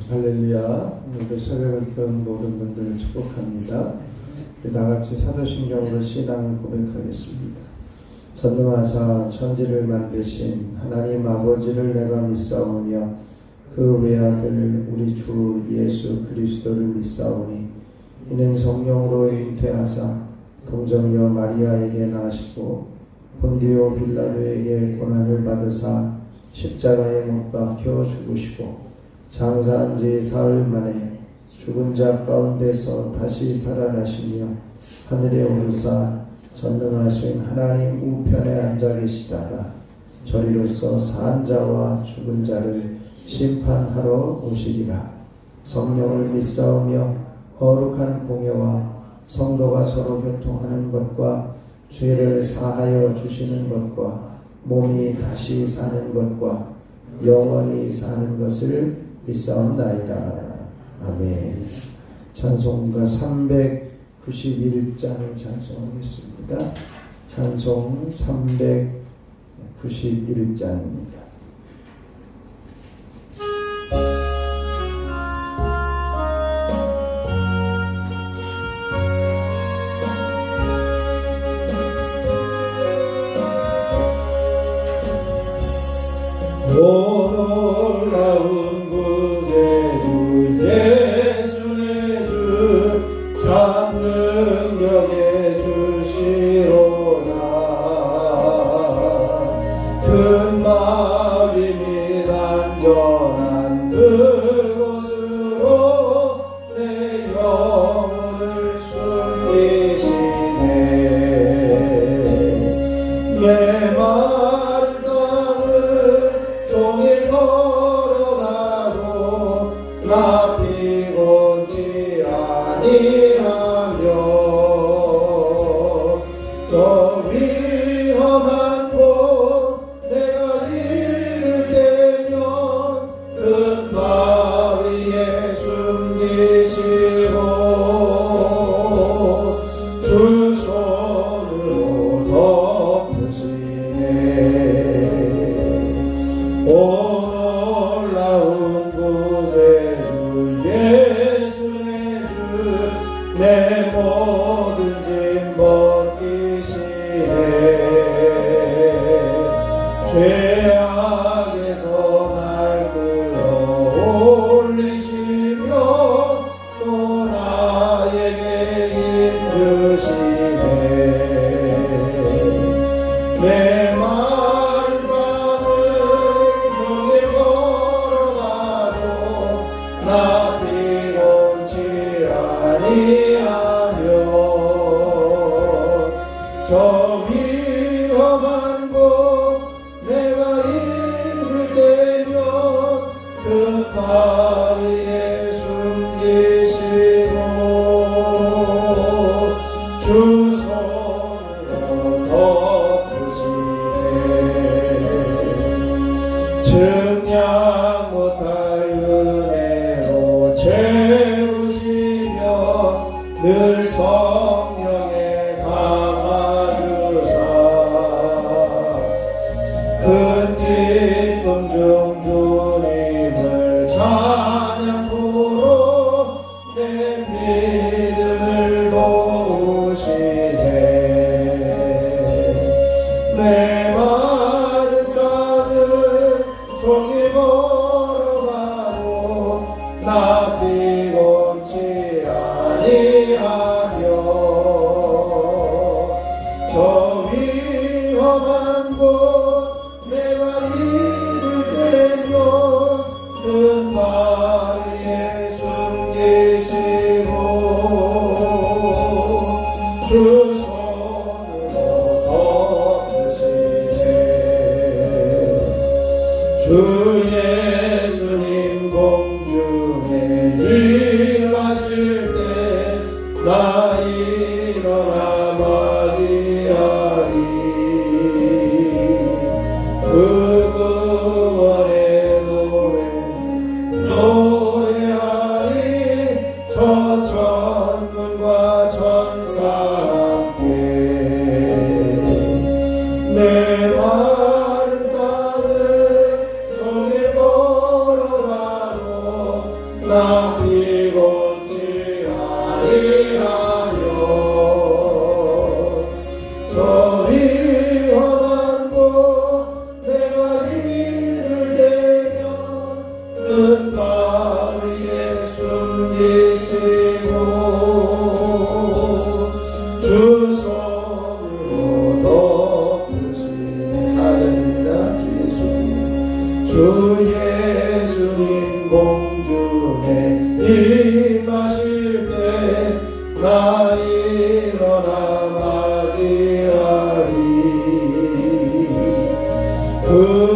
할렐루야. 오늘도 새벽을 켠 모든 분들을 축복합니다. 다같이 사도신경으로 신앙을 고백하겠습니다. 전능하사 천지를 만드신 하나님 아버지를 내가 믿사오며 그 외아들 우리 주 예수 그리스도를 믿사오니 이는 성령으로 잉태하사 동정녀 마리아에게 나시고 본디오 빌라도에게 고난을 받으사 십자가에 못 박혀 죽으시고 장사한 지 사흘 만에 죽은 자 가운데서 다시 살아나시며 하늘에 오르사 전능하신 하나님 우편에 앉아 계시다가 저리로서 산 자와 죽은 자를 심판하러 오시리라. 성령을 믿사오며 거룩한 공예와 성도가 서로 교통하는 것과 죄를 사하여 주시는 것과 몸이 다시 사는 것과 영원히 사는 것을 믿사옵나이다. 아멘. 찬송가 391장을 찬송하겠습니다. 찬송 391장입니다. 놀라운 구세주 예수 내 주 참 능력의 주시로다. 큰 마음이 및 안전한 그곳으로 내 영혼을 숨기시네. 내 마른 땅을 종일 걸어가도 나 피곤치 아니하며 저 위험한 곳 내가 이를 때면 큰 바위에 숨기시고 주 손으로 덮으시네. 오 놀라운 구세주 예수 내 주 내 모든 짐 벗기시네. 죄악에서 날 끌어올리시며 또 나에게 힘 주시네. 내 마른 땅을 종일 걸어가도 나 피곤치 아니하며 저 위험한 곳 내가 이를 때면 그 바위에 숨기시고 주 손으로 덮으시네. 증량 못할 은혜로 채우시며 늘 성령에 감아주사 큰 기쁨 중 주님을 찬양토록 내 믿음을 도우시네. 내 마른 땅을 종일 걸어가도 나 피곤치 아니하며 저 위험한 곳 내가 이를 때면 큰 바위에 숨기시고 주 손으로 덮으시네. 주 예수님 공중에 임하실 때 나 일어나 맞이하리. 그 구원의 노래하리. 저 천군과 천사 일어나 맞이하리. 그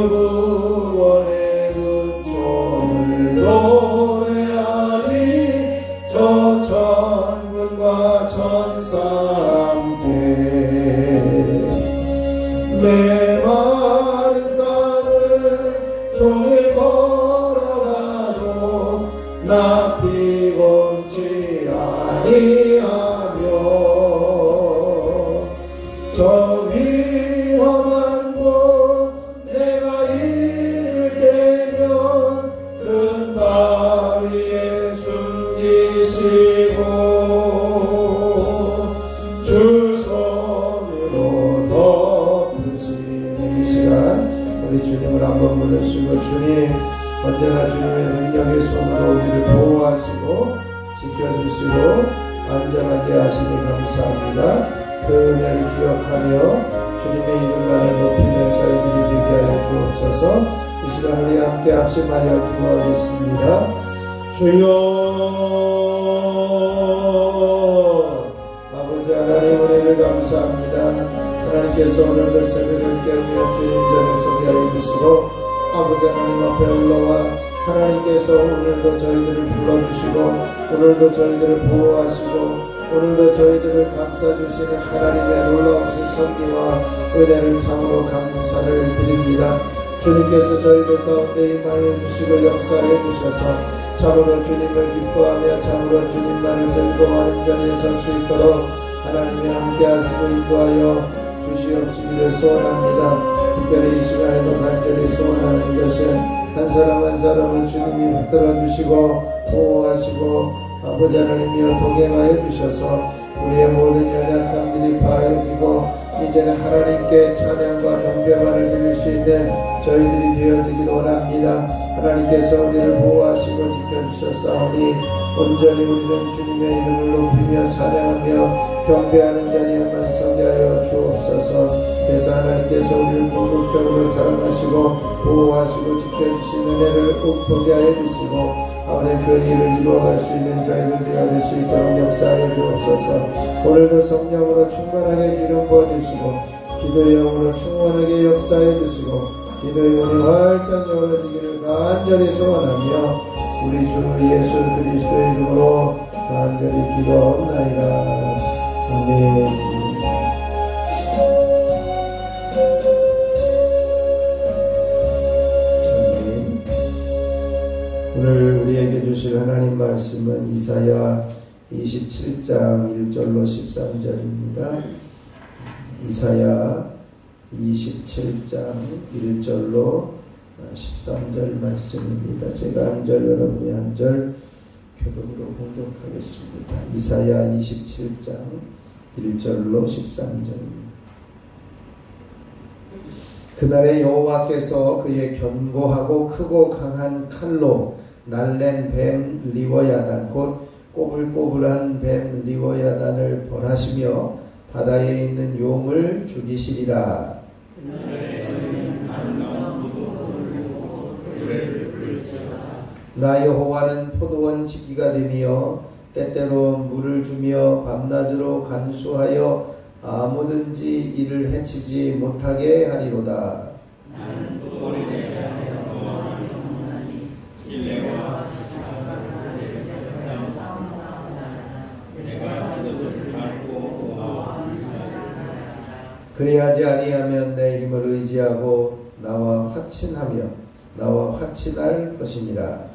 구원의 은총을 노래하리. 저 천군과 천사 함께 메마른 땅을 종일 걸어가도 나 피곤치 아니하며 저 위험한 곳 내가 이를 때면 큰 바위에 숨기시고 주 손으로 덮으시는 이 시간 우리 주님을 한번 불러주시고, 주님 언제나 주님의 능력의 손으로 우리를 보호하시고 지켜주시고 안전하게 하시니 감사합니다. 그 은혜를 기억하며 주님의 이름만을 높이는 저희들이 되게 하여 주옵소서. 이 시간 우리 함께 합심하여 기도하겠습니다. 주여, 아버지 하나님 은혜를 감사합니다. 하나님께서 오늘도 새벽을 깨우며 주님 전에 서게 하여 주시고 아버지 하나님 앞에 올라와 하나님께서 오늘도 저희들을 불러주시고 오늘도 저희들을 보호하시고 오늘도 저희들을 감싸주시는 하나님의 놀라우신 섭리와 은혜를 참으로 감사를 드립니다. 주님께서 저희들 가운데 임하여 주시고 역사해 주셔서 참으로 주님을 기뻐하며 참으로 주님만을 즐거워하는 자리에 설 수 있도록 하나님이 함께 하시고 인도하여 주시옵시기를 소원합니다. 특별히 이 시간에도 간절히 소원하는 것은 한 사람 한 사람을 주님이 붙들어 주시고 보호하시고 아버지 하나님이여 동행하여 주셔서 우리의 모든 연약함들이 파여지고 이제는 하나님께 찬양과 경배만을 드릴 수 있는 저희들이 되어지기를 원합니다. 하나님께서 우리를 보호하시고 지켜주셨사오니 온전히 우리는 주님의 이름을 높이며 찬양하며 경배하는 자리에만 서게 하여 주옵소서. 그래서 하나님께서 우리를 궁극적으로 사랑하시고 보호하시고 지켜주시는 은혜를 보게 하여 주시고 아버지 그 일을 이루어갈 수 있는 저희들 되어질 수 있도록 역사하여 주옵소서. 오늘도 성령으로 충만하게 기름 부어주시고 기도의 영으로 충만하게 역사해 주시고 기도의 문이 활짝 열어지기를 간절히 소원하며 우리 주 예수 그리스도의 이름으로 간절히 기도하옵나이다. 아멘. 오늘 우리에게 주실 하나님 말씀은 이사야 27장 1절로 13절입니다. 이사야 27장 1절로 13절 말씀입니다. 제가 한 절 여러분이 한 절 교독으로 봉독하겠습니다. 이사야 27장 1절로 13절입니다. 그날에 여호와께서 그의 견고하고 크고 강한 칼로 날랜 뱀 리워야단 곧 꼬불꼬불한 뱀 리워야단을 벌하시며 바다에 있는 용을 죽이시리라. 나 여호와는 포도원 지기가 되며 때때로 물을 주며 밤낮으로 간수하여 아무든지 이를 해치지 못하게 하리로다. 그리하지 아니하면 내 힘을 의지하고 나와 화친하며 나와 화친할 것이니라.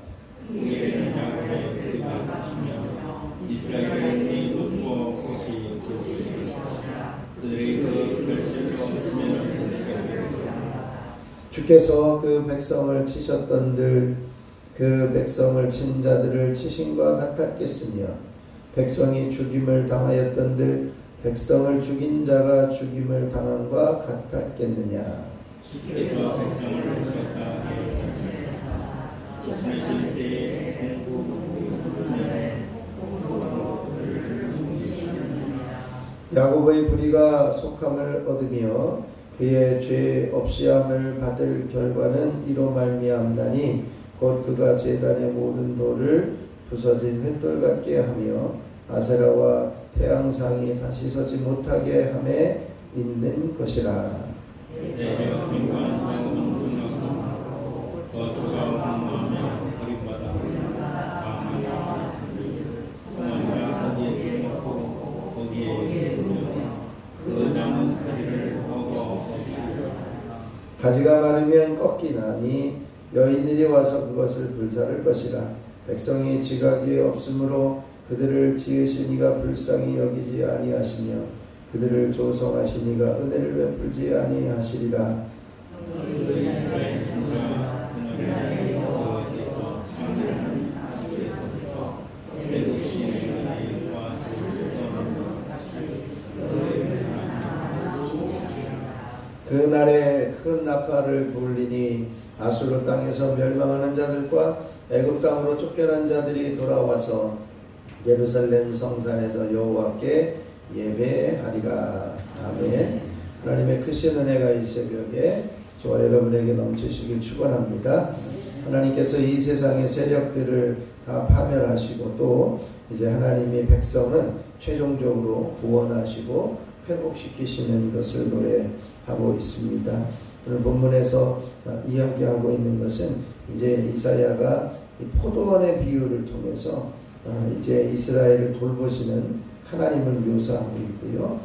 주께서 그 백성을 치셨던들 그 백성을 친 자들을 치심과 같았겠으며 백성이 죽임을 당하였던들 백성을 죽인 자가 죽임을 당함과 같았겠느냐. 주께서 백성을 치셨다. 야곱의 불의가 속함을 얻으며 그의 죄 없이함을 받을 결과는 이로 말미암나니 곧 그가 제단의 모든 돌을 부서진 횃돌 같게 하며 아세라와 태양상이 다시 서지 못하게 함에 있는 것이라. 가지가 마르면 꺾이나니 여인들이 와서 그것을 불사를 것이라. 백성이 지각이 없으므로 그들을 지으시니가 불쌍히 여기지 아니하시며 그들을 조성하시니가 은혜를 베풀지 아니하시리라. 그날에 큰 나팔을 불리니 아수르 땅에서 멸망하는 자들과 애굽 땅으로 쫓겨난 자들이 돌아와서 예루살렘 성산에서 여호와께 예배하리라. 아멘. 하나님의 크신 은혜가 이 새벽에 저와 여러분에게 넘치시길 축원합니다. 하나님께서 이 세상의 세력들을 다 파멸하시고 또 이제 하나님의 백성은 최종적으로 구원하시고 회복시키시는 것을 노래하고 있습니다. 오늘 본문에서 이야기하고 있는 것은 이제 이사야가 이 포도원의 비유를 통해서 이제 이스라엘을 돌보시는 하나님을 묘사하고 있고요.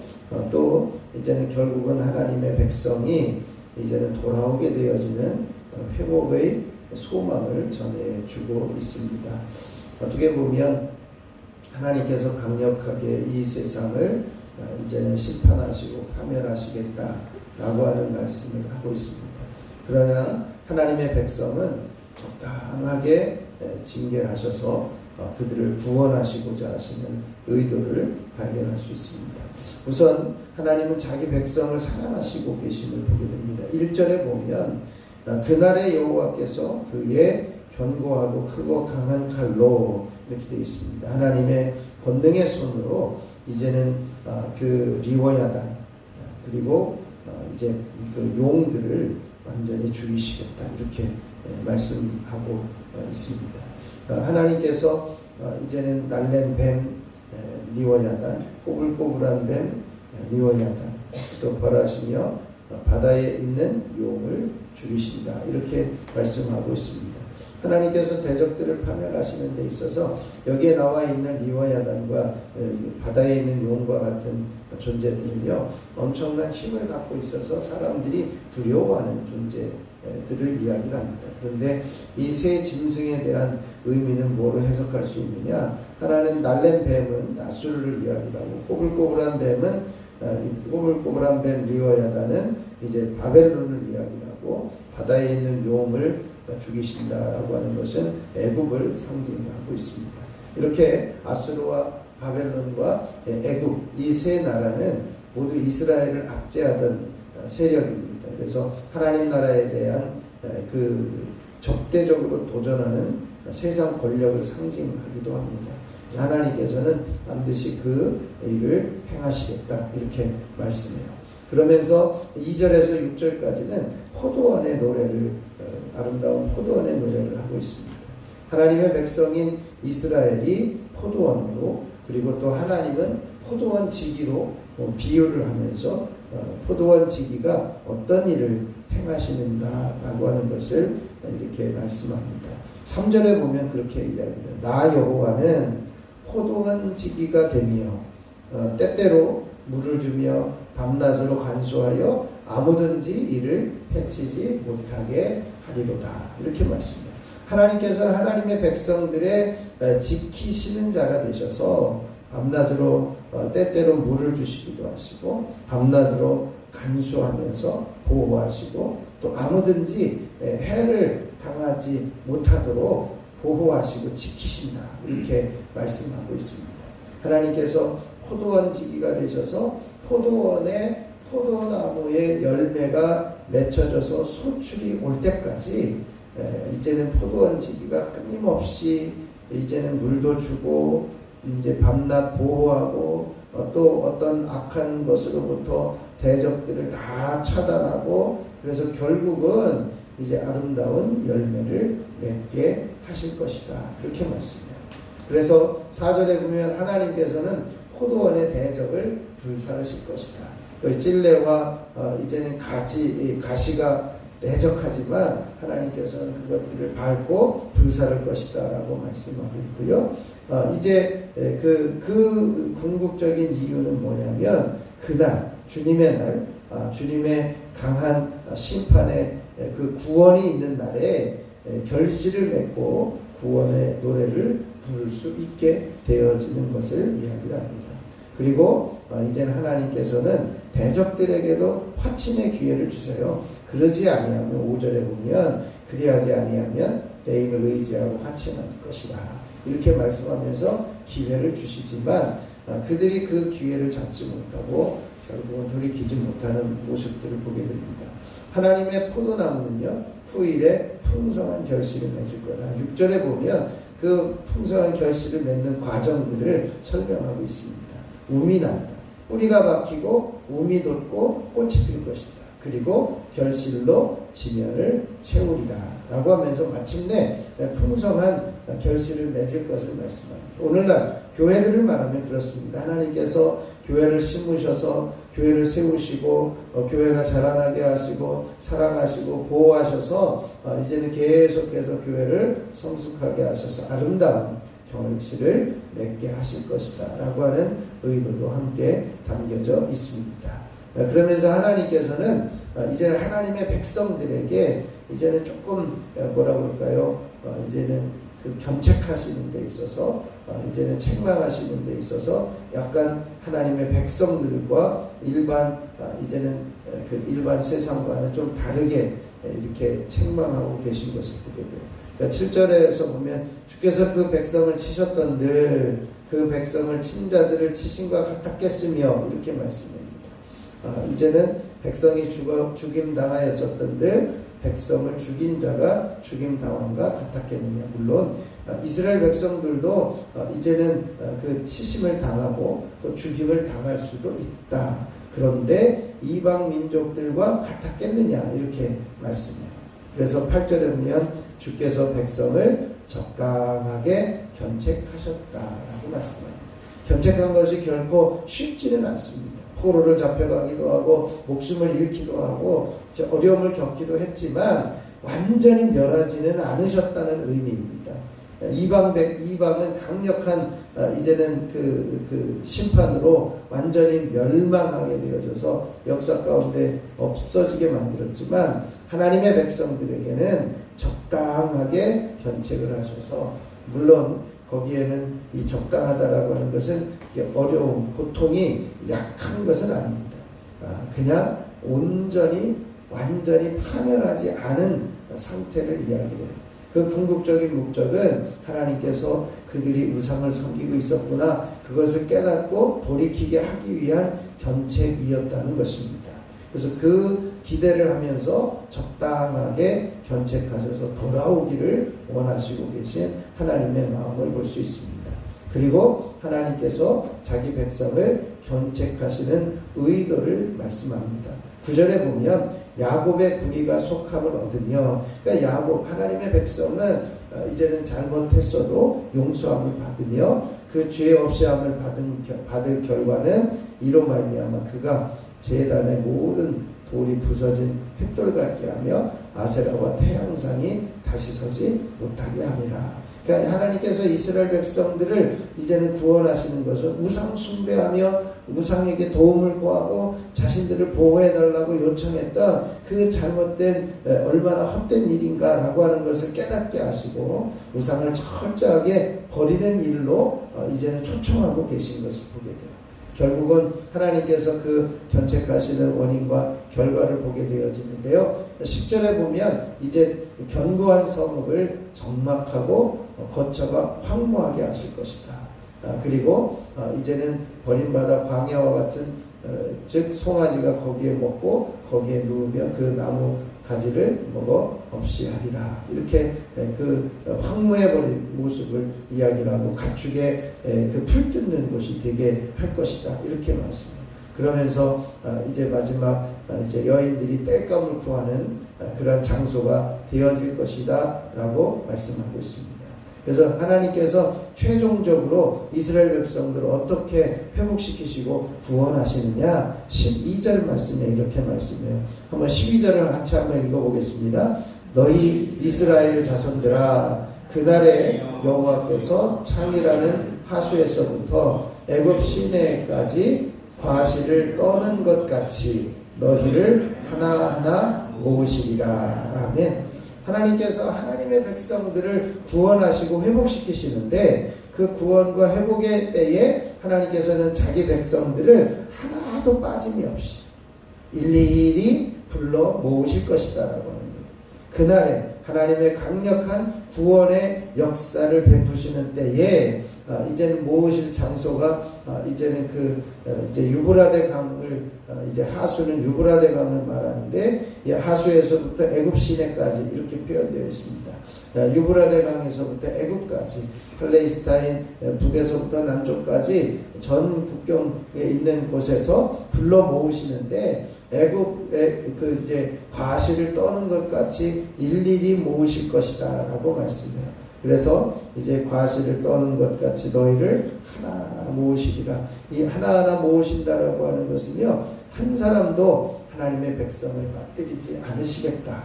또 이제는 결국은 하나님의 백성이 이제는 돌아오게 되어지는 회복의 소망을 전해주고 있습니다. 어떻게 보면 하나님께서 강력하게 이 세상을 이제는 심판하시고 파멸하시겠다라고 하는 말씀을 하고 있습니다. 그러나 하나님의 백성은 적당하게 징계하셔서 그들을 구원하시고자 하시는 의도를 발견할 수 있습니다. 우선 하나님은 자기 백성을 사랑하시고 계심을 보게 됩니다. 1절에 보면 그날의 여호와께서 그의 견고하고 크고 강한 칼로 이렇게 되어 있습니다. 하나님의 권능의 손으로 이제는 그 리워야단 그리고 이제 그 용들을 완전히 죽이시겠다 이렇게 말씀하고 있습니다. 하나님께서 이제는 날랜 뱀 리워야단, 꼬불꼬불한 뱀 리워야단, 또 벌하시며 바다에 있는 용을 죽이신다 이렇게 말씀하고 있습니다. 하나님께서 대적들을 파멸하시는 데 있어서 여기에 나와 있는 리워야단과 바다에 있는 용과 같은 존재들은요 엄청난 힘을 갖고 있어서 사람들이 두려워하는 존재들을 이야기를 합니다. 그런데 이 세 짐승에 대한 의미는 뭐로 해석할 수 있느냐? 하나는 날랜 뱀은 아수르를 이야기하고 꼬불꼬불한 뱀은 꼬불꼬불한 뱀 리워야단은 이제 바벨론을 이야기하고 바다에 있는 용을 죽이신다라고 하는 것은 애굽을 상징하고 있습니다. 이렇게 아수르와 바벨론과 애굽 이 세 나라는 모두 이스라엘을 압제하던 세력입니다. 그래서 하나님 나라에 대한 그 적대적으로 도전하는 세상 권력을 상징하기도 합니다. 하나님께서는 반드시 그 일을 행하시겠다 이렇게 말씀해요. 그러면서 2절에서 6절까지는 포도원의 노래를 아름다운 포도원의 노래를 하고 있습니다. 하나님의 백성인 이스라엘이 포도원으로 그리고 또 하나님은 포도원 지기로 비유를 하면서 포도원 지기가 어떤 일을 행하시는가라고 하는 것을 이렇게 말씀합니다. 3절에 보면 그렇게 이야기해요. 나 여호와는 포도원 지기가 되며 때때로 물을 주며 밤낮으로 간수하여 아무든지 이를 해치지 못하게 하리로다. 이렇게 말씀합니다. 하나님께서는 하나님의 백성들의 지키시는 자가 되셔서 밤낮으로 때때로 물을 주시기도 하시고 밤낮으로 간수하면서 보호하시고 또 아무든지 해를 당하지 못하도록 보호하시고 지키신다. 이렇게 말씀하고 있습니다. 하나님께서 포도원 지기가 되셔서 포도원의 포도나무의 열매가 맺혀져서 소출이 올 때까지 이제는 포도원 지기가 끊임없이 이제는 물도 주고 이제 밤낮 보호하고 또 어떤 악한 것으로부터 대적들을 다 차단하고 그래서 결국은 이제 아름다운 열매를 맺게 하실 것이다. 그렇게 말씀해요. 그래서 4절에 보면 하나님께서는 포도원의 대적을 불사르실 것이다. 그 찔레와 이제는 가시가 대적하지만 하나님께서는 그것들을 밟고 불사를 것이다 라고 말씀하고 있고요. 이제 그 궁극적인 이유는 뭐냐면 그날 주님의 날, 주님의 강한 심판의 그 구원이 있는 날에 결실을 맺고 구원의 노래를 부를 수 있게 되어지는 것을 이야기를 합니다. 그리고 이제는 하나님께서는 대적들에게도 화친의 기회를 주세요. 그러지 아니하면 5절에 보면 그리하지 아니하면 내 힘을 의지하고 화친할 것이라 이렇게 말씀하면서 기회를 주시지만 그들이 그 기회를 잡지 못하고 결국은 돌이키지 못하는 모습들을 보게 됩니다. 하나님의 포도나무는요 후일에 풍성한 결실을 맺을 거다. 6절에 보면 그 풍성한 결실을 맺는 과정들을 설명하고 있습니다. 움이 난다. 뿌리가 박히고 움이 돋고 꽃이 필 것이다. 그리고 결실로 지면을 채우리라 라고 하면서 마침내 풍성한 결실을 맺을 것을 말씀합니다. 오늘날 교회들을 말하면 그렇습니다. 하나님께서 교회를 심으셔서 교회를 세우시고 교회가 자라나게 하시고 사랑하시고 보호하셔서 이제는 계속해서 교회를 성숙하게 하셔서 아름다운 결실을 맺게 하실 것이다 라고 하는 의도도 함께 담겨져 있습니다. 그러면서 하나님께서는 이제는 하나님의 백성들에게 이제는 조금 뭐라 그럴까요? 이제는 그 견책하시는 데 있어서 이제는 책망하시는 데 있어서 약간 하나님의 백성들과 이제는 그 일반 세상과는 좀 다르게 이렇게 책망하고 계신 것을 보게 돼요. 그러니까 7절에서 보면 주께서 그 백성을 치셨던들 그 백성을 친 자들을 치심과 같았겠으며 이렇게 말씀합니다. 이제는 백성이 죽임당하였었던들 백성을 죽인 자가 죽임당함과 같았겠느냐. 물론 이스라엘 백성들도 이제는 그 치심을 당하고 또 죽임을 당할 수도 있다. 그런데 이방 민족들과 같았겠느냐 이렇게 말씀해요. 그래서 8절에 보면 주께서 백성을 적당하게 견책하셨다라고 말씀합니다. 견책한 것이 결코 쉽지는 않습니다. 포로를 잡혀가기도 하고 목숨을 잃기도 하고 어려움을 겪기도 했지만 완전히 멸하지는 않으셨다는 의미입니다. 이방은 강력한 이제는 그 심판으로 완전히 멸망하게 되어져서 역사 가운데 없어지게 만들었지만 하나님의 백성들에게는 적당하게 견책을 하셔서 물론 거기에는 이 적당하다라고 하는 것은 어려움, 고통이 약한 것은 아닙니다. 그냥 완전히 파멸하지 않은 상태를 이야기해요. 그 궁극적인 목적은 하나님께서 그들이 우상을 섬기고 있었구나 그것을 깨닫고 돌이키게 하기 위한 견책이었다는 것입니다. 그래서 그 기대를 하면서 적당하게 견책하셔서 돌아오기를 원하시고 계신 하나님의 마음을 볼 수 있습니다. 그리고 하나님께서 자기 백성을 견책하시는 의도를 말씀합니다. 9절에 보면 야곱의 불의가 속함을 얻으며 그러니까 하나님의 백성은 이제는 잘못했어도 용서함을 받으며 그 죄 없이함을 받을 결과는 이로 말미암아 그가 제단의 모든 돌이 부서진 횃돌 같게 하며 아세라와 태양상이 다시 서지 못하게 함이라. 그러니까 하나님께서 이스라엘 백성들을 이제는 구원하시는 것은 우상 숭배하며 우상에게 도움을 구하고 자신들을 보호해달라고 요청했던 그 잘못된 얼마나 헛된 일인가라고 하는 것을 깨닫게 하시고 우상을 철저하게 버리는 일로 이제는 초청하고 계신 것을 보게 돼요. 결국은 하나님께서 그 견책하시는 원인과 결과를 보게 되어지는데요. 10절에 보면 이제 견고한 성읍을 적막하고 거처가 황무하게 하실 것이다. 그리고 이제는 버림받아 광야와 같은 즉 송아지가 거기에 먹고 거기에 누우며 그 나무 가지를 먹어 없이 하리라. 이렇게 그 황무해버린 모습을 이야기를 하고 가축의 그 풀 뜯는 곳이 되게 할 것이다. 이렇게 말씀합니다. 그러면서 이제 마지막 이제 여인들이 땔감을 구하는 그러한 장소가 되어질 것이다 라고 말씀하고 있습니다. 그래서 하나님께서 최종적으로 이스라엘 백성들을 어떻게 회복시키시고 구원하시느냐 12절 말씀에 이렇게 말씀해요. 한번 12절을 같이 한번 읽어보겠습니다. 너희 이스라엘 자손들아 그날에 여호와께서 창이라는 하수에서부터 애굽 시내까지 과실을 떠는 것 같이 너희를 하나하나 모으시리라. 아멘. 하나님께서 하나님의 백성들을 구원하시고 회복시키시는데 그 구원과 회복의 때에 하나님께서는 자기 백성들을 하나도 빠짐이 없이 일일이 불러 모으실 것이다라고 하는 거예요. 그날에 하나님의 강력한 구원의 역사를 베푸시는 때에 이제는 모으실 장소가 이제는 이제 유브라데 강을 이제 하수는 유브라데 강을 말하는데 하수에서부터 애굽 시내까지 이렇게 표현되어 있습니다. 유브라데 강에서부터 애굽까지 팔레스타인 북에서부터 남쪽까지 전 국경에 있는 곳에서 불러 모으시는데 애굽의 이제 과실을 떠는 것 같이 일일이 모으실 것이다라고 말씀해요. 그래서 이제 과실을 떠는 것 같이 너희를 하나하나 모으시리라. 이 하나하나 모으신다라고 하는 것은요, 한 사람도 하나님의 백성을 빠뜨리지 않으시겠다,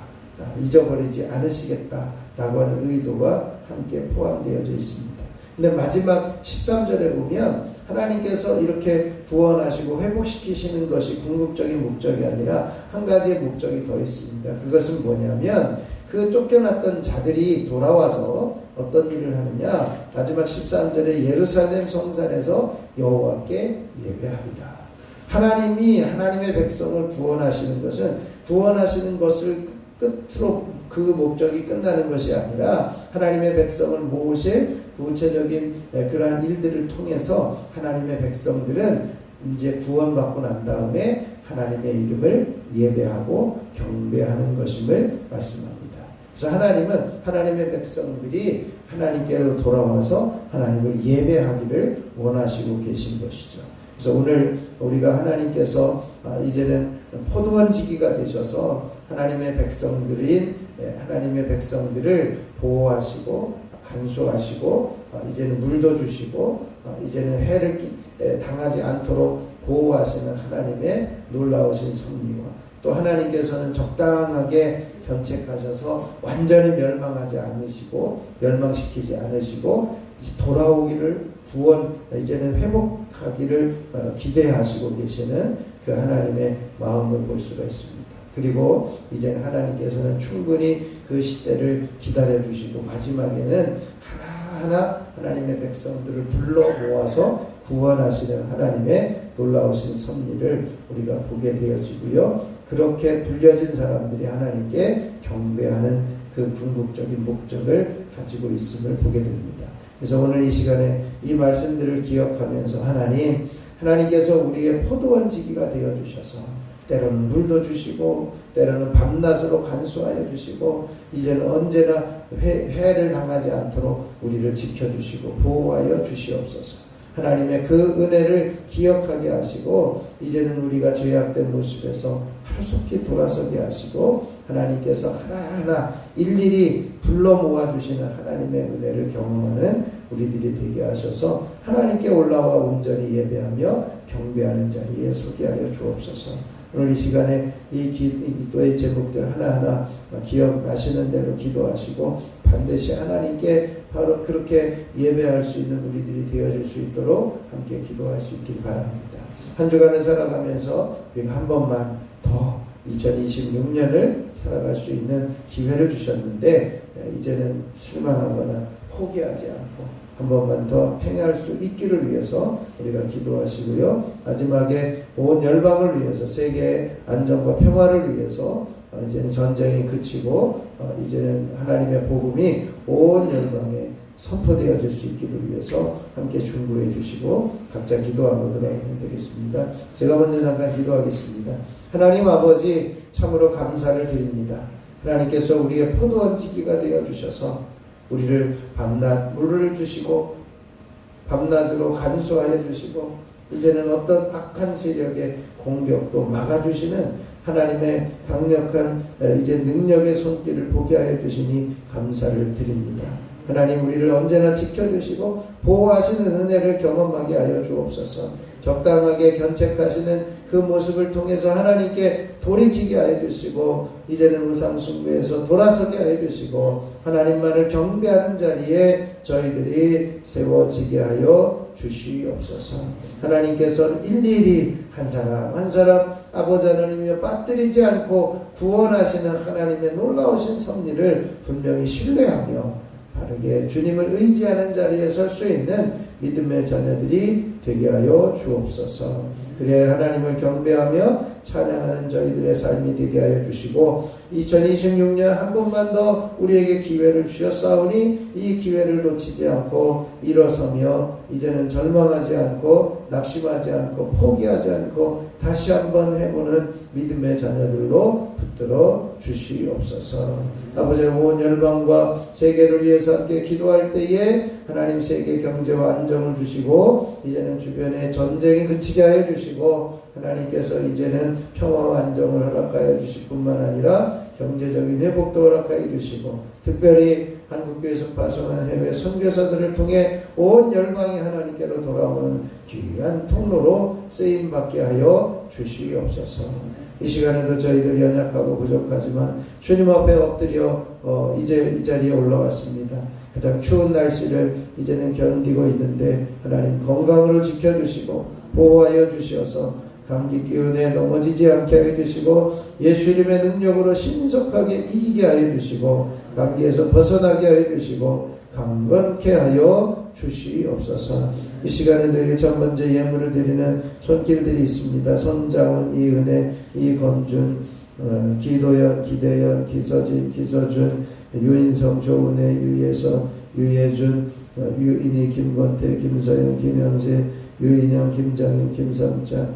잊어버리지 않으시겠다라고 하는 의도가 함께 포함되어져 있습니다. 근데 마지막 13절에 보면 하나님께서 이렇게 구원하시고 회복시키시는 것이 궁극적인 목적이 아니라 한 가지의 목적이 더 있습니다. 그것은 뭐냐면 그 쫓겨났던 자들이 돌아와서 어떤 일을 하느냐, 마지막 13절에 예루살렘 성산에서 여호와께 예배하리라. 하나님이 하나님의 백성을 구원하시는 것은 구원하시는 것을 끝으로 그 목적이 끝나는 것이 아니라 하나님의 백성을 모으실 구체적인 그러한 일들을 통해서 하나님의 백성들은 이제 구원받고 난 다음에 하나님의 이름을 예배하고 경배하는 것임을 말씀합니다. 그래서 하나님은 하나님의 백성들이 하나님께로 돌아와서 하나님을 예배하기를 원하시고 계신 것이죠. 그래서 오늘 우리가 하나님께서 이제는 포도원 지기가 되셔서 하나님의 백성들을 보호하시고 간수하시고 이제는 물도 주시고 이제는 해를 당하지 않도록 보호하시는 하나님의 놀라우신 섭리와 또 하나님께서는 적당하게 견책하셔서 완전히 멸망하지 않으시고 멸망시키지 않으시고 돌아오기를 이제는 회복하기를 기대하시고 계시는 그 하나님의 마음을 볼 수가 있습니다. 그리고 이제는 하나님께서는 충분히 그 시대를 기다려 주시고 마지막에는 하나하나 하나님의 백성들을 불러 모아서 구원하시는 하나님의 놀라우신 섭리를 우리가 보게 되어지고요. 그렇게 불려진 사람들이 하나님께 경배하는 그 궁극적인 목적을 가지고 있음을 보게 됩니다. 그래서 오늘 이 시간에 이 말씀들을 기억하면서 하나님께서 우리의 포도원 지기가 되어주셔서 때로는 물도 주시고 때로는 밤낮으로 간수하여 주시고 이제는 언제나 해를 당하지 않도록 우리를 지켜주시고 보호하여 주시옵소서. 하나님의 그 은혜를 기억하게 하시고 이제는 우리가 죄악된 모습에서 하루속히 돌아서게 하시고 하나님께서 하나하나 일일이 불러 모아주시는 하나님의 은혜를 경험하는 우리들이 되게 하셔서 하나님께 올라와 온전히 예배하며 경배하는 자리에 서게 하여 주옵소서. 오늘 이 시간에 이 기도의 제목들 하나하나 기억나시는 대로 기도하시고 반드시 하나님께 바로 그렇게 예배할 수 있는 우리들이 되어줄 수 있도록 함께 기도할 수 있길 바랍니다. 한 주간을 살아가면서 우리가 한 번만 더 2026년을 살아갈 수 있는 기회를 주셨는데 이제는 실망하거나 포기하지 않고 한 번만 더 행할 수 있기를 위해서 우리가 기도하시고요. 마지막에 온 열방을 위해서 세계의 안정과 평화를 위해서 이제는 전쟁이 그치고 이제는 하나님의 복음이 온 열방에 선포되어질 수 있기를 위해서 함께 중보해 주시고 각자 기도하고 들어가면 되겠습니다. 제가 먼저 잠깐 기도하겠습니다. 하나님 아버지 참으로 감사를 드립니다. 하나님께서 우리의 포도원 지기가 되어주셔서 우리를 밤낮 물을 주시고 밤낮으로 간수하여 주시고 이제는 어떤 악한 세력의 공격도 막아주시는 하나님의 강력한 이제 능력의 손길을 보게 하여 주시니 감사를 드립니다. 하나님 우리를 언제나 지켜주시고 보호하시는 은혜를 경험하게 하여 주옵소서. 적당하게 견책하시는 그 모습을 통해서 하나님께 돌이키게 하여 주시고 이제는 우상숭배에서 돌아서게 하여 주시고 하나님만을 경배하는 자리에 저희들이 세워지게 하여 주시옵소서. 하나님께서는 일일이 한 사람 한 사람 아버지 하나님이여 빠뜨리지 않고 구원하시는 하나님의 놀라우신 섭리를 분명히 신뢰하며 바르게 주님을 의지하는 자리에 설 수 있는 믿음의 자녀들이 되게 하여 주옵소서. 그래야 하나님을 경배하며 찬양하는 저희들의 삶이 되게 하여 주시고 2026년 한 번만 더 우리에게 기회를 주셨사오니 이 기회를 놓치지 않고 일어서며 이제는 절망하지 않고 낙심하지 않고 포기하지 않고 다시 한번 해보는 믿음의 자녀들로 붙들어 주시옵소서. 아버지 온 열방과 세계를 위해서 함께 기도할 때에 하나님 세계 경제와 안정을 주시고 이제는 주변에 전쟁이 그치게 하여 주시고 하나님께서 이제는 평화와 안정을 허락하여 주실 뿐만 아니라 경제적인 회복도 허락하여 주시고 특별히 한국교회에서 파송한 해외 선교사들을 통해 온 열방이 하나님께로 돌아오는 귀한 통로로 쓰임받게 하여 주시옵소서. 이 시간에도 저희들 연약하고 부족하지만 주님 앞에 엎드려 이제 이 자리에 올라왔습니다. 가장 추운 날씨를 이제는 견디고 있는데 하나님 건강으로 지켜주시고 보호하여 주시어서 감기 기운에 넘어지지 않게 하여 주시고 예수님의 능력으로 신속하게 이기게 하여 주시고 감기에서 벗어나게 하여 주시고 강건케 하여 주시옵소서. 이 시간에도 1,000번째 예물을 드리는 손길들이 있습니다. 손자원, 이은혜, 이건준, 기도연, 기대연, 기서진, 기서준, 유인성, 조은혜, 유예서, 유예준, 유인희, 김건태, 김서영, 김영재, 유인영, 김장임, 김삼자,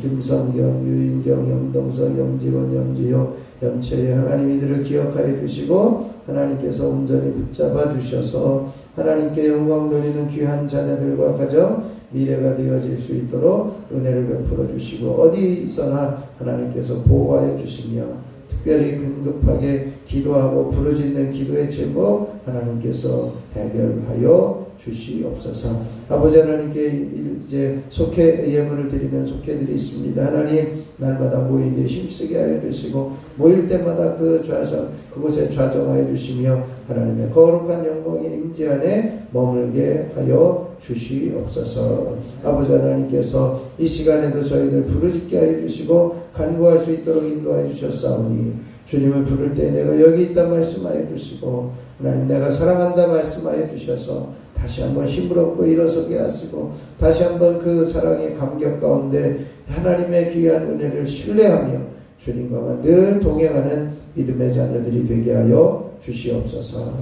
김성경, 유인경, 염동석, 염지원, 염지효, 염채리 하나님 이들을 기억하여 주시고 하나님께서 온전히 붙잡아 주셔서 하나님께 영광 돌리는 귀한 자녀들과 가정 미래가 되어질 수 있도록 은혜를 베풀어 주시고 어디 있어나 하나님께서 보호하여 주시며 특별히 긴급하게 기도하고 부르짖는 기도의 제목 하나님께서 해결하여 주시옵소서. 아버지 하나님께 이제 속회 예물을 드리는 속회들이 있습니다. 하나님 날마다 모이게 힘쓰게 하여 주시고 모일 때마다 그 좌선 그곳에 좌정하여 주시며 하나님의 거룩한 영광의 임재 안에 머물게 하여 주시옵소서. 아버지 하나님께서 이 시간에도 저희들 부르짖게 하여 주시고 간구할 수 있도록 인도하여 주셨사오니 주님을 부를 때 내가 여기 있다 말씀하여 주시고 하나님 내가 사랑한다 말씀하여 주셔서 다시 한번 힘을 얻고 일어서게 하시고 다시 한번 그 사랑의 감격 가운데 하나님의 귀한 은혜를 신뢰하며 주님과 늘 동행하는 믿음의 자녀들이 되게 하여 주시옵소서.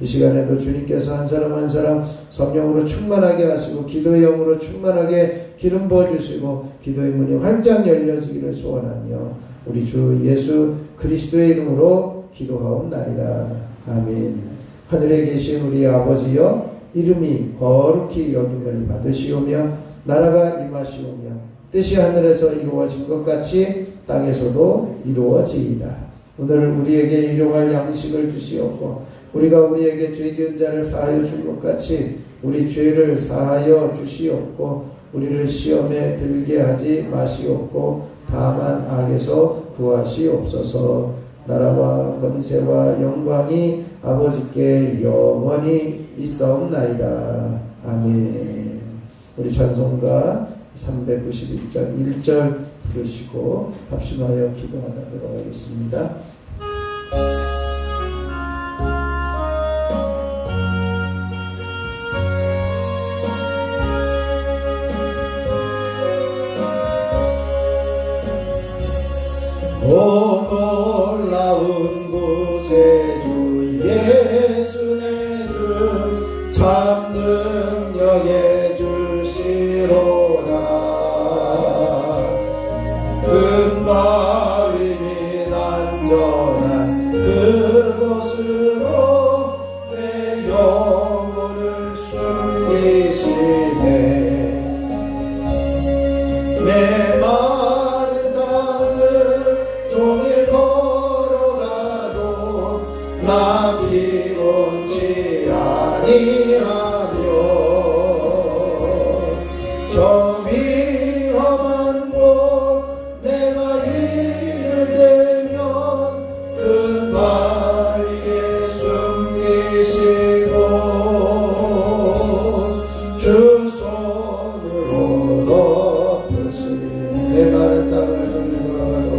이 시간에도 주님께서 한 사람 한 사람 성령으로 충만하게 하시고 기도의 영으로 충만하게 기름 부어주시고 기도의 문이 활짝 열려지기를 소원하며 우리 주 예수 그리스도의 이름으로 기도하옵나이다. 아멘. 하늘에 계신 우리 아버지여 이름이 거룩히 여김을 받으시오며 나라가 임하시오며 뜻이 하늘에서 이루어진 것 같이 땅에서도 이루어지이다. 오늘 우리에게 일용할 양식을 주시옵고 우리가 우리에게 죄 지은 자를 사하여 준 것 같이 우리 죄를 사하여 주시옵고 우리를 시험에 들게 하지 마시옵고 다만 악에서 구하시옵소서. 나라와 권세와 영광이 아버지께 영원히 있사옵나이다. 아멘. 우리 찬송가 391장 1절 부르시고 합심하여 기도하도록 하겠습니다. 오 놀라운 구세주 예수 내 주 참 능력의 주시로다. 근바위 및 안전한 그곳으로 내 영혼을 숨기시네. 메마른 땅을 종일 걸어가도 나 피곤치 않아. 메마른 땅을 종일 걸어가도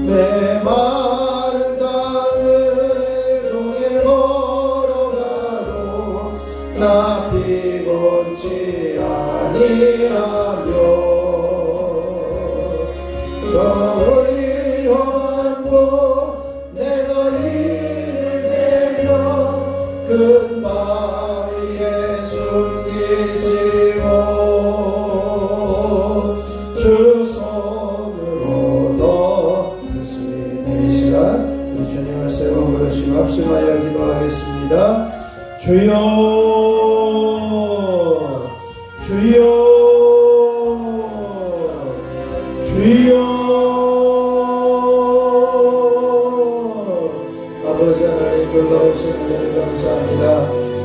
메마른 땅을 종일 걸어가도 나 피곤치 아니하며 저의 험한 곳 내가 이르면 큰 바위에 숨기시고 주 손으로 덮으신 이 시간 우리 주님을 세 번 부르시고 합심하여 기도하겠습니다. 주여 주여 주여 아버지 하나님 놀라우신 은혜를 감사합니다.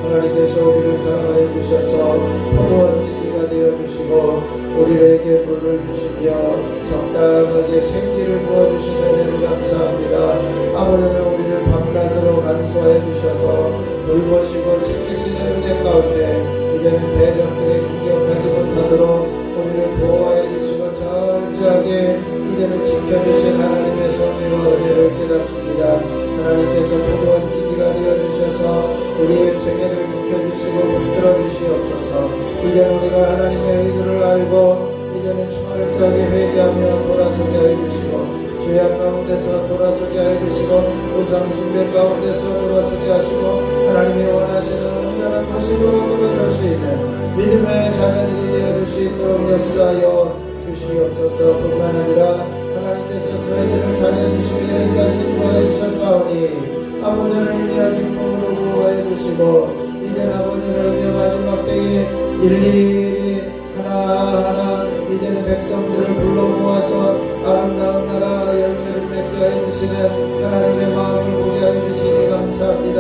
하나님께서 우리를 사랑하여 주셔서 포도원 지기가 되어주시고 우리에게 물을 주시며 적당하게 생기를 부어주신 은혜를 감사합니다. 아버지는 우리를 밤낮으로 간수하여 주셔서 돌보시고 지키시는 은혜 가운데 이제는 대적들이 공격하지 못하도록 우리를 보호하여 주시고 철저하게 이제는 지켜주신 하나님의 섭리와 은혜를 깨닫습니다. 하나님께서 포도원 지기가 되어주셔서 우리의 생애를 지켜주시고 붙들어 주시옵소서. 이제는 우리가 하나님의 의도를 알고 이제는 철저하게 회개하며 돌아서게 하여 주시고 죄악 가운데서 돌아서게 하여 주시고 우상 숭배 가운데서 돌아서게 하시고 하나님이 원하시는 온전한 모습으로 돌아설 수 있는 믿음의 자녀들이 되어줄 수 있도록 역사하여 주시옵소서. 뿐만 아니라 하나님께서 저희들을 살려주시고 여기까지 인도하여 주셨사오니 아버지 하나님이여 기쁨으로 구호하여 주시고 이제는 아버지 하나님이여 마지막 때에 일일이 하나하나 이제는 백성들을 불러 모아서 아름다운 나라 열매를 맺게 하여 주시는 하나님의 마음을 보게 하여 주시니 감사합니다.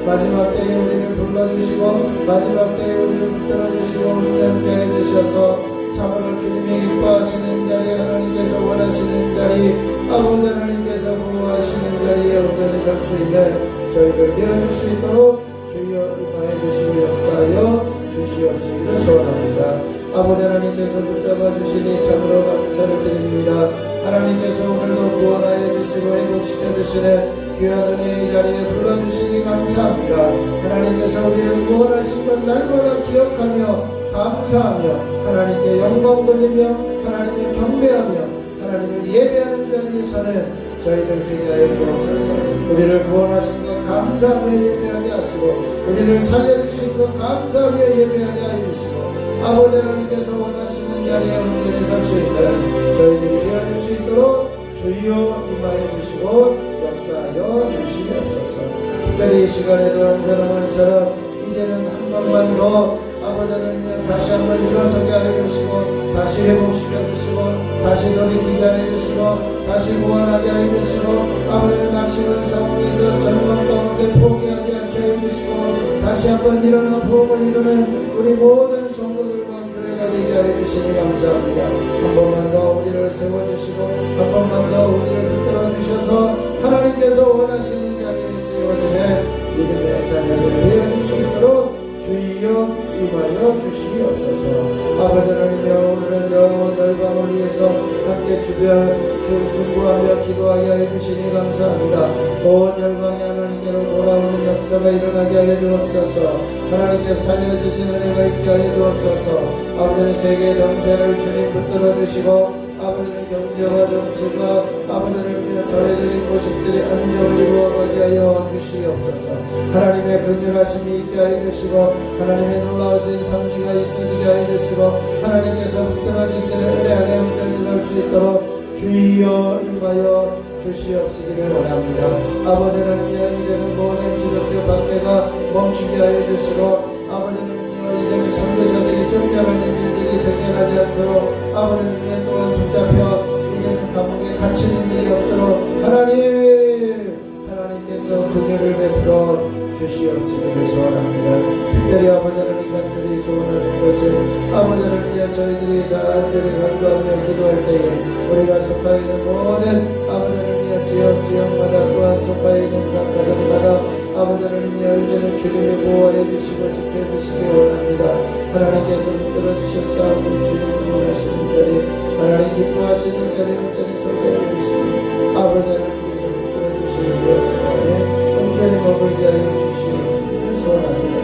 마지막 때에 우리를 불러주시고 마지막 때에 우리를 붙들어주시고 온전케 하여 주셔서 참으로 주님이 기뻐하시는 자리 하나님께서 원하시는 자리 아버지 하나님께서 보호하시는 자리에 온전히 설 수 있는 저희들 되어줄 수 있도록 주여 임하여 주시고 역사하여 주시옵시기를 소원합니다. 아버지 하나님께서 붙잡아 주시니 참으로 감사를 드립니다. 하나님께서 오늘도 구원하여 주시고 회복시켜 주시는 귀한 은혜의 자리에 불러주시니 감사합니다. 하나님께서 우리를 구원하신 것 날마다 기억하며 감사하며 하나님께 영광 돌리며 하나님을 경배하며 하나님을 예배하는 자리에서는 저희들 되게 하여 주옵소서. 우리를 구원하신 것 감사하며 예배하게 하시고 우리를 살려주신 것 감사하며 예배하게 하여 주시고 아버지 하나님께서 원하시는 자리에 온전히 설 수 있는 저희들이 되어줄 수 있도록 주여 임하여 주시고 역사하여 주시옵소서. 특별히 이 시간에도 한 사람 한 사람 이제는 한 번만 더 아버지 하나님 다시 한번 일어서게 하여 주시고 다시 회복시켜 주시고 다시 돌이키게 하여 주시고 다시 무한하게 하여 주시고 아버지 낙심한 상황에서 절망 가운데 포기하지 않게 하여 주시고 다시 한번 일어나 부흥을 이루는 우리 모든 성도들과 교회가 되게 하여 주시니 감사합니다. 한 번만 더 우리를 세워주시고 한 번만 더 우리를 붙들어 주셔서 하나님께서 원하시는 자리에 세워지는 믿음의 자녀들 되어줄 수 있도록 주여 임하여 주시옵소서. 아버지 하나님이여 오늘은 영원 열방을 위해서 함께 중보하며 기도하게 하여 주시니 감사합니다. 온 열방이 하나님께로 돌아오는 역사가 일어나게 하여 주옵소서. 하나님께 살려주신 은혜가 있게 하여 주옵소서. 아버지는 세계 정세를 주님 붙들어 주시고 아버지는 경제와 정치가 아버지를 위해 사회적인 모습들이 안정을 이루어가게 하여 주시옵소서. 하나님의 긍휼하심이 있게 하여 주시고 하나님의 놀라우신 섭리가 있어지게 하여 주시고 하나님께서 붙들어 주시는 은혜 안에 온전히 설 수 있도록 주여 임하여 주시옵시기를 원합니다. 아버지 하나님 이제는 모든 기독교 박해가 멈추게 하여 주시고 아버지는 이제는 선교사들이 쫓겨나는 일들이 생겨나지 않도록 아버지는 또한 붙잡혀 이제는 감옥에 갇히는 일이 없도록 하나님께서 긍휼을 베풀어 주시옵시기를 소원합니다. 특별히 아버지 하나님 간절히 소원하는 것은 아버지 하나님 저희들이 간절히 간구하며 기도할 때에 우리가 속하 있는 모든 아버지 하나님 지역마다 또한 속하 있는 각 가정마다 아버지 하나님이여 이제는 주님을 보호하여 주시고 지켜주시기 원합니다. 하나님께서 붙들어 주셨사오니 주님을 원하시는 자리 하나님 기뻐하시는 자리 온전히 서게 해주시고 아버지 하나님께서 붙들어주시는 것 가운데 온전히 머물게 하여 주시옵기를 소원합니다.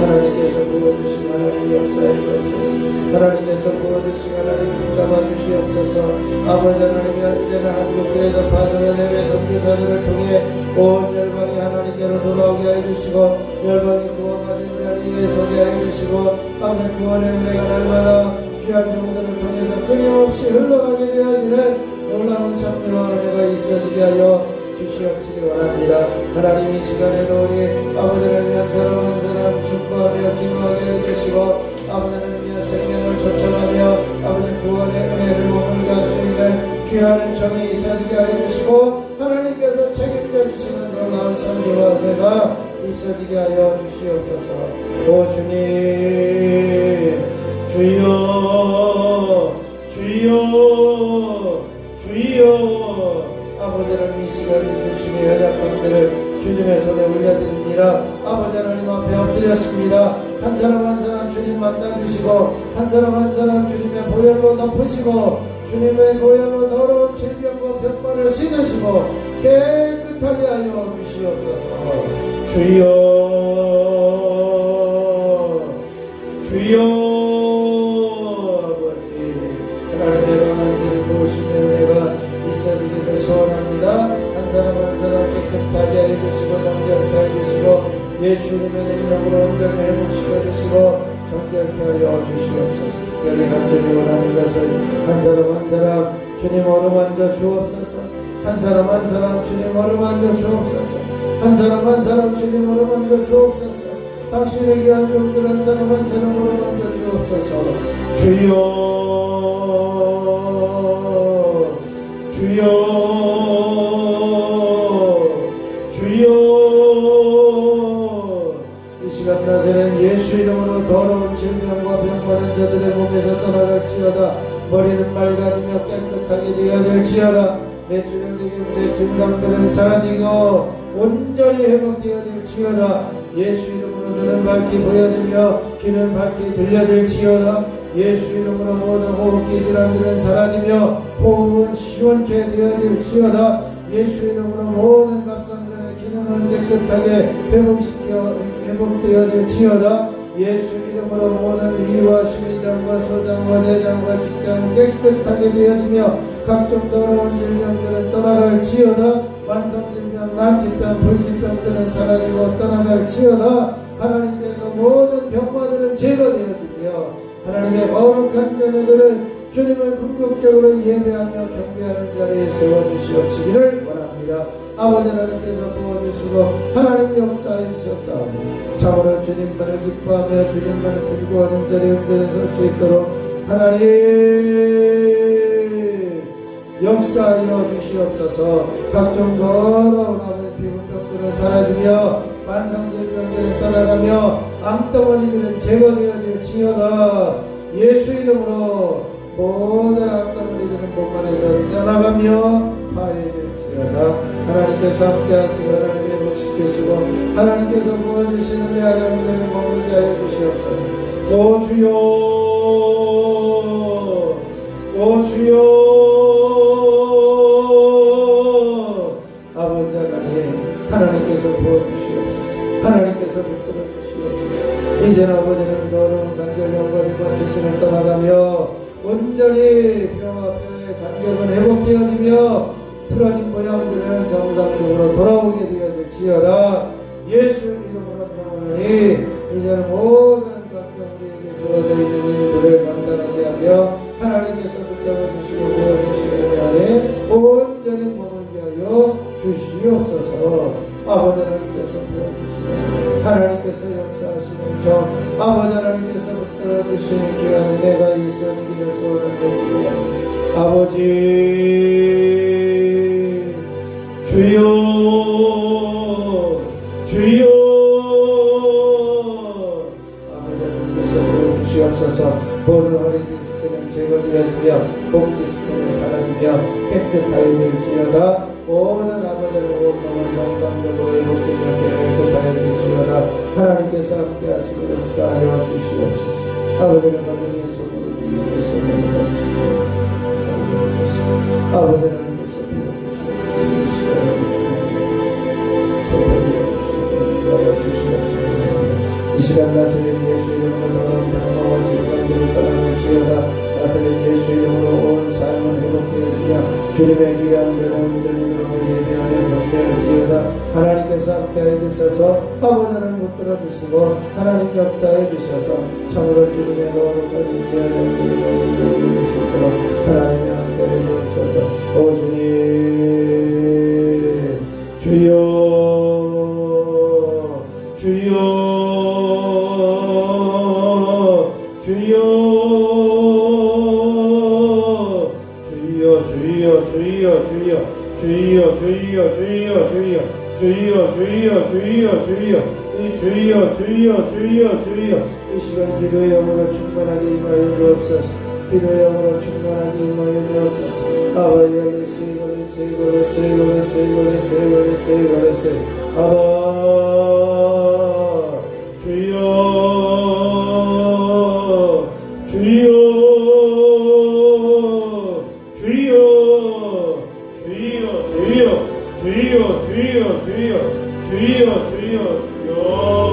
하나님께서 부어주신 하나님 역사에 주옵소서. 하나님께서 부어주신 하나님 잡아주시옵소서. 아버지 하나님이 이제는 한국교회에서 파송의 내외 선교사들을 통해 온 열방이 하나님께로 돌아오게 하여 주시고 열방이 구원받은 자리에 서게 하여 주시고 아버지 구원의 은혜가 날마다 귀한 종들을 통해서 끊임없이 흘러가게 되어지는 놀라운 섭리와 은혜가 있어지게 하여 주시옵시기 원합니다. 하나님 이 시간에도 우리 아버지를 위한 사람 한 사람 축복하며 기도하게 해주시고 아버지 하나님 위한 생명을 초청하며 아버지 구원의 은혜를 머물게 할 수 있는 귀한 은총이 있어지게 하여 주시고 하나님께서 책임져 주시는 놀라운 섭리와 은혜가 있어지게 하여 주시옵소서. 오 주님 주여 주여 주여 아버지는 이 시간을 중심에 연약함들을 주님의 손에 올려드립니다. 아버지 하나님 앞에 엎드렸습니다. 한 사람 한 사람 주님 만나주시고 한 사람 한 사람 주님의 보혈로 덮으시고 주님의 보혈로 더러운 질병과 병마를 씻으시고 깨끗하게 하여 주시옵소서. 주여 주여 아버지 하나님의 강한 길을 보시며 은혜가 있어지기를 소원합니다. 한 사람 한 사람 깨끗하게 해주시고 정결케 해주시고 예수님의 능력으로 온전히 회복시켜 주시고 정결케 하여 주시옵소서. 특별히 간절히 원하는 것은 한 사람 한 사람 주님 어루만져 주옵소서. 한 사람 한 사람 주님 어루만져 주옵소서. 한 사람 한 사람 주님 어루만져 주옵소서. 당신의 귀한 종들 한 사람 한 사람 어루만져 주옵소서. 주여 주여 주여 이 시간 낮에는 예수 이름으로 더러운 질병과 병많은 자들의 몸에서 떠나갈지어다. 머리는 맑아지며 깨끗하게 되어질지어다. 뇌출혈 대경색 증상들은 사라지고 온전히 회복되어질지어다. 예수 이름으로 눈은 밝게 보여지며 귀는 밝게 들려질지어다. 예수 이름으로 모든 호흡기 질환들은 사라지며 호흡은 시원케 되어질지어다. 예수 이름으로 모든 갑상선의 기능은 깨끗하게 회복되어질지어다. 예수 이름으로 모든 위와 심위장과 소장과 내장과 직장은 깨끗하게 되어지며 각종 더러운 질병들은 떠나갈지어다. 만성질병, 난치병, 불치병들은 사라지고 떠나갈지어다. 하나님께서 모든 병마들은 제거되어지며 하나님의 거룩한 자녀들은 주님을 궁극적으로 예배하며 경배하는 자리에 세워주시옵시기를 원합니다. 아버지 하나님께서 부어주시고 하나님 역사에 주셨사오니 참으로 주님만을 기뻐하며 주님만을 즐거워하는 자리에 온전히 설 수 있도록 하나님 역사하여 주시옵소서. 각종 더러운 아버지 피부병들은 사라지며 만성질병들은 떠나가며 암덩어리들은 제거되어질지어다. 예수 이름으로 모든 암덩어리들은 몸만에서 떠나가며 파해질지어다. 하나님께서 함께하시고 하나님 회복시키시고 하나님께서 부어주시는 내 아래 온전히 머물게 하여 주시옵소서. 오 주여 오 주여 아버지 하나님 하나님께서 부어주시옵소서. 하나님께서 붙들어 주시옵소서. 이제는 아버지는 더러운 관절염과 리마티스는 떠나가며 온전히 뼈와 뼈의 간격은 회복되어지며 틀어진 모양들은 정상적으로 돌아오게 되어질지어다. 예수 이름으로 명하노니 이제는 모든 각종 우리에게 주어져 있는 일들을 감당하게 하며 하나님께서 붙잡아 주시고 부어주시는 은혜 안에 온전히 머물게 하여 주시옵소서. 아버지 하나님께서 부어주시고 하나님께서 역사하시는 정 아버지 하나님께서 붙들어 주시는 귀한 은혜가 있어지기를 소원하며 기도합니다. 아버지 주여 주여 아버지 하나님께서 부어주시옵소서. 모든 허리 디스크는 제거되어지며 목 디스크는 사라지며 깨끗하게 될지어다. 모든 아버지의 호흡법은 정상적으로 회복되며 깨끗하여 주시어다. 하나님께서 함께하시고 역사하여 주시옵소서. 아버지는 받은 예수님으로 예수님을 아버지 하나님께서 빌어주시옵소서. 이 시간에 주시옵소서. 이 시간 나사렛 예수 이름으로 더러운 병마와 질병들을 떠나는지어다. 나사렛 예수 이름으로 온 삶을 회복하여 주며 주님의 귀한 전원 전인으로 예배하며 경배할지어다. 하나님께서 함께해 주셔서 아버지 하나님 붙들어 주시고 하나님 역사해 주셔서 참으로 주님의 거룩한 인자를 누릴 수 있도록 하나님이 함께해 주옵소서. 오 주님 주여 주여 주여 주여 주여 주여 주여 주여 주여 주여 주여 주여 주여 주여 주여 이 주여 주여 주여 주여 이 시간 기도의 영으로 충만하게 임하여 주옵소서. 기도의 영으로 충만하게 임하여 주옵소서. 아바이 세이고레 아바 주여 주여 주여 주여 주여 주여 주여 주여 주여 주여 주여